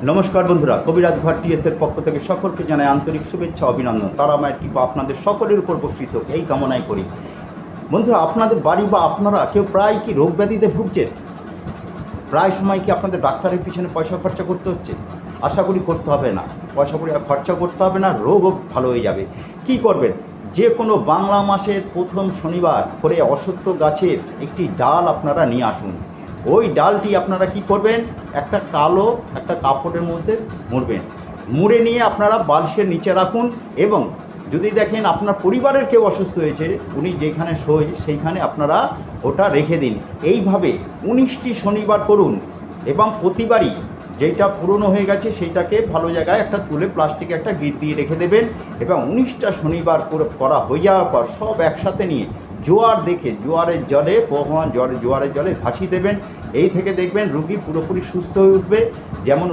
নমস্কার বন্ধুরা, কবিরাজ ঘর টিএসের পক্ষ থেকে সকলকে জানাই আন্তরিক শুভেচ্ছা অভিনন্দন। তারা মায়ের কৃপা আপনাদের সকলের উপর বর্ষিত হোক, এই কামনাই করি। বন্ধুরা, আপনাদের বাড়ি বা আপনারা কেউ প্রায় কি রোগ ব্যাধিতে ভুগছেন? প্রায় সময় কি আপনাদের ডাক্তারের পিছনে পয়সা খরচা করতে হচ্ছে? আশা করি করতে হবে না, পয়সা করে আর খরচা করতে হবে না, রোগও ভালো হয়ে যাবে। কি করবেন? যে কোনো বাংলা মাসের প্রথম শনিবার করে অশ্বত্থ গাছের একটি ডাল আপনারা নিয়ে আসুন। ওই ডালটি আপনারা কি করবেন? একটা কালো একটা কাপড়ের মধ্যে মুড়বেন। মুড়ে নিয়ে আপনারা বালিশের নিচে রাখুন, এবং যদি দেখেন আপনার পরিবারের কেউ অসুস্থ হয়েছে, উনি যেখানে শোয় সেইখানে আপনারা ওটা রেখে দিন। এইভাবে 19টি শনিবার করুন, এবং প্রতিবারই যেটা পুরনো হয়ে গেছে সেইটাকে ভালো জায়গায় একটা তুলে প্লাস্টিকে একটা গিট দিয়ে রেখে দেবেন, এবং 19টা শনিবার করা হয়ে যাওয়ার পর সব একসাথে নিয়ে জোয়ার দেখে জোয়ারের জলে জোয়ারের জলে ভাসিয়ে দেবেন। এই থেকে দেখবেন রুগী পুরোপুরি সুস্থ হয়ে উঠবে। যেমন